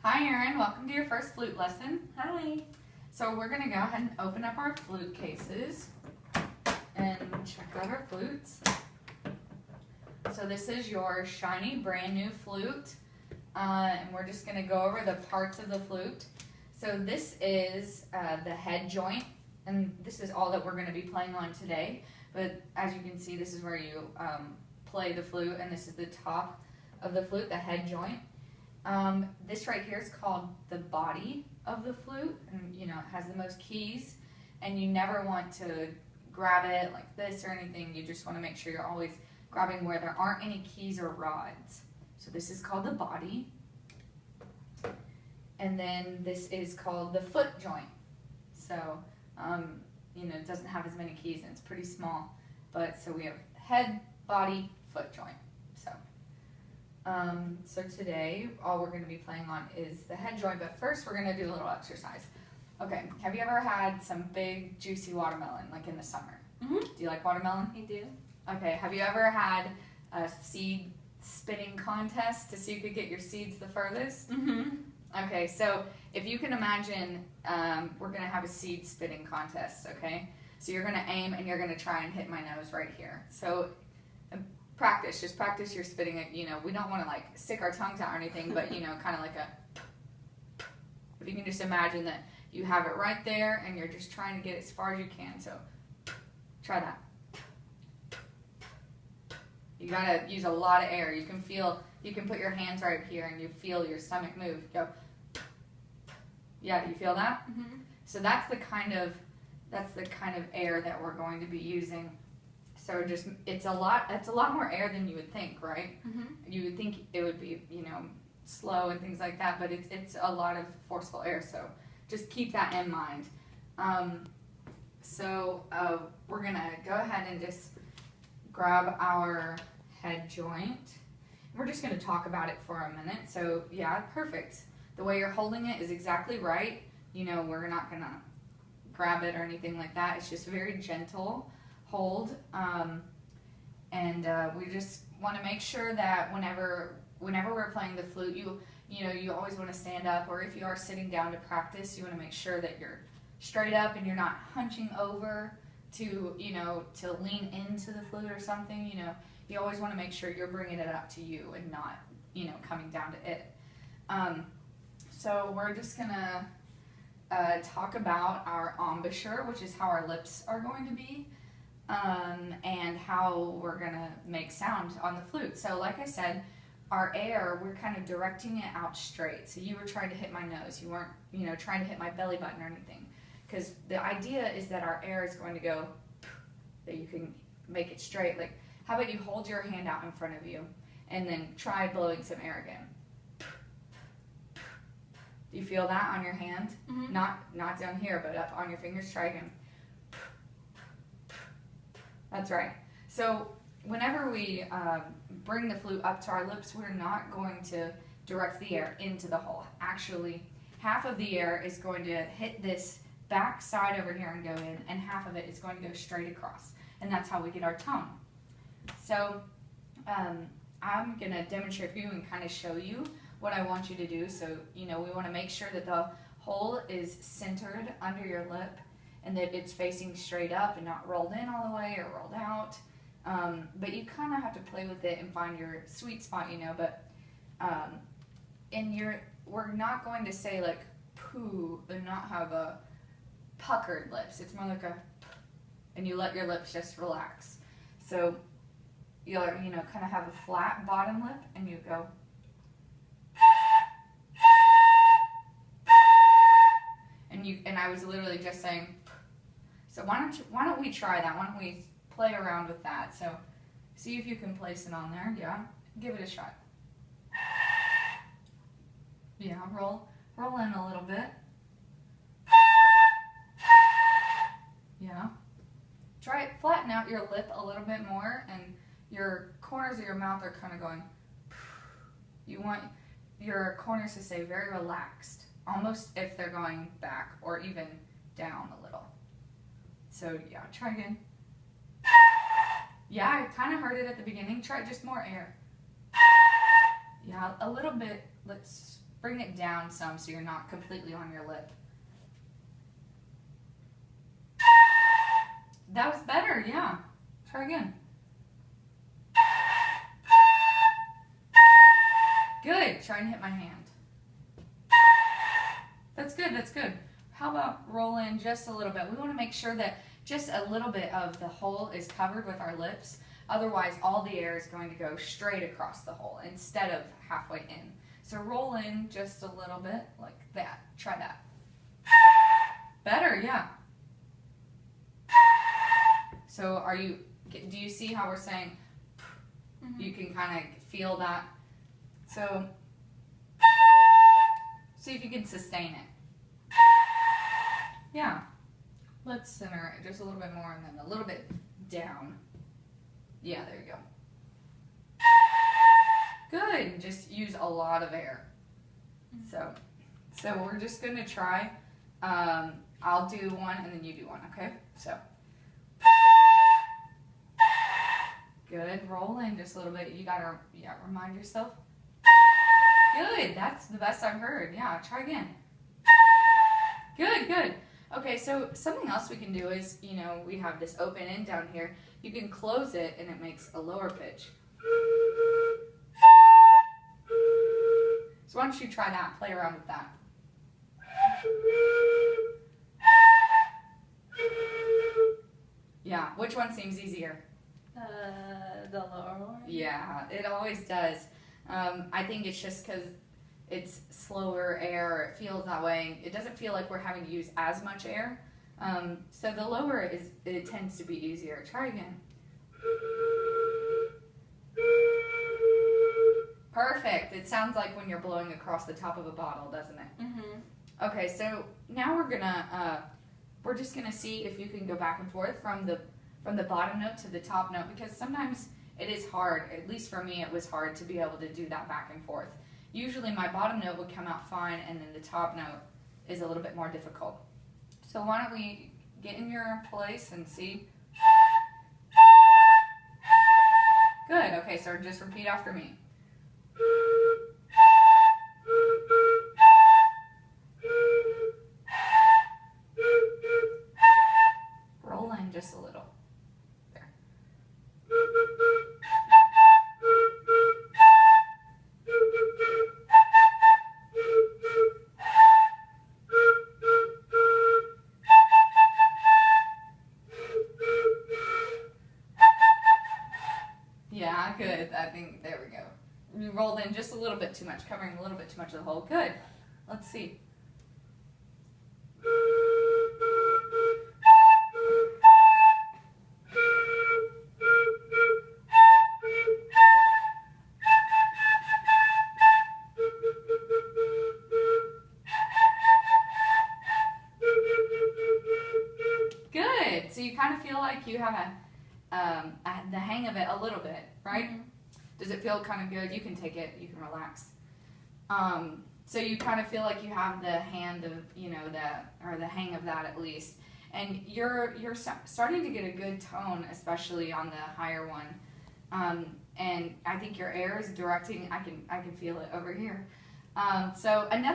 Hi Erin, welcome to your first flute lesson. Hi. So we're going to go ahead and open up our flute cases and check out our flutes. So this is your shiny brand new flute, and we're just going to go over the parts of the flute. So this is the head joint, and this is all that we're going to be playing on today. But as you can see, this is where you play the flute, and this is the top of the flute, the head joint. This right here is called the body of the flute, and it has the most keys, and you never want to grab it like this or anything. You just want to make sure you're always grabbing where there aren't any keys or rods. So this is called the body. And then this is called the foot joint. So, it doesn't have as many keys and it's pretty small. But so we have head, body, foot joint. So today, all we're going to be playing on is the head joint, but first we're going to do a little exercise. Okay, have you ever had some big, juicy watermelon, like in the summer? Mm-hmm. Do you like watermelon? I do. Okay, have you ever had a seed spinning contest to see who could get your seeds the furthest? Mm-hmm. Okay, so if you can imagine, we're going to have a seed spinning contest, okay? So you're going to aim and you're going to try and hit my nose right here. So just practice your spitting it. We don't want to like stick our tongues out or anything, but kind of like if you can just imagine that you have it right there and you're just trying to get as far as you can. So try that. You gotta use a lot of air. You can put your hands right here and you feel your stomach move. Go. Yeah, do you feel that? Mm-hmm. So that's the kind of air that we're going to be using. So it's a lot more air than you would think, right? Mm-hmm. You would think it would be, slow and things like that, but it's a lot of forceful air. So just keep that in mind. We're gonna go ahead and just grab our head joint. We're just gonna talk about it for a minute. So yeah, perfect. The way you're holding it is exactly right. We're not gonna grab it or anything like that. It's just very gentle hold, and we just want to make sure that whenever we're playing the flute, you always want to stand up, or if you are sitting down to practice, you want to make sure that you're straight up and you're not hunching over to lean into the flute or something. You always want to make sure you're bringing it up to you and not coming down to it. So we're just gonna talk about our embouchure, which is how our lips are going to be. And how we're gonna make sound on the flute. So like I said, our air, we're kind of directing it out straight. So you were trying to hit my nose. You weren't, trying to hit my belly button or anything. Because the idea is that our air is going to go, that you can make it straight. Like, how about you hold your hand out in front of you and then try blowing some air again. Do you feel that on your hand? Mm-hmm. Not down here, but up on your fingers. Try again. That's right. So whenever we bring the flute up to our lips, we're not going to direct the air into the hole. Actually, half of the air is going to hit this back side over here and go in, and half of it is going to go straight across. And that's how we get our tone. So I'm going to demonstrate for you and kind of show you what I want you to do. So, we want to make sure that the hole is centered under your lip, and that it's facing straight up and not rolled in all the way or rolled out. But you kind of have to play with it and find your sweet spot, but we're not going to say like poo and not have a puckered lips. It's more like and you let your lips just relax. So you'll, kind of have a flat bottom lip and you go. And I was literally just saying. So why don't we try that? Why don't we play around with that? So see if you can place it on there. Yeah, give it a shot. Yeah, roll in a little bit. Yeah. Try it, flatten out your lip a little bit more, and your corners of your mouth are kind of going. You want your corners to stay very relaxed, almost if they're going back or even down a little. So yeah, try again. Yeah, I kind of heard it at the beginning. Try just more air. Yeah, a little bit. Let's bring it down some so you're not completely on your lip. That was better, yeah. Try again. Good. Try and hit my hand. That's good, that's good. How about roll in just a little bit? We want to make sure that just a little bit of the hole is covered with our lips. Otherwise, all the air is going to go straight across the hole instead of halfway in. So roll in just a little bit like that. Try that. Better, yeah. So do you see how we're saying, you can kind of feel that? So see if you can sustain it. Yeah. Let's center it just a little bit more and then a little bit down. Yeah, there you go. Good. Just use a lot of air. So we're just going to try. I'll do one and then you do one, okay? So. Good. Roll in just a little bit. You got to remind yourself. Good. That's the best I've heard. Yeah, try again. Good, good. Okay, so something else we can do is, we have this open end down here. You can close it and it makes a lower pitch. So why don't you try that? Play around with that. Yeah, which one seems easier? The lower one? Yeah, it always does. I think it's just because it's slower air, it feels that way. It doesn't feel like we're having to use as much air. So the lower it tends to be easier. Try again. Perfect. It sounds like when you're blowing across the top of a bottle, doesn't it? Mm-hmm. Okay, so now we're just gonna see if you can go back and forth from the bottom note to the top note, because sometimes it is hard, at least for me it was hard to be able to do that back and forth. Usually my bottom note would come out fine and then the top note is a little bit more difficult. So why don't we get in your place and see? Good, okay, so just repeat after me. Roll in just a little. There. Yeah, good. I think, there we go. You rolled in just a little bit too much, covering a little bit too much of the hole. Good. Let's see. Good. So you kind of feel like you have the hang of it a little bit, right? Mm-hmm. Does it feel kind of good? You can take it. You can relax. So you kind of feel like you have the hand of, the hang of that at least. And you're starting to get a good tone, especially on the higher one. And I think your air is directing. I can feel it over here. So another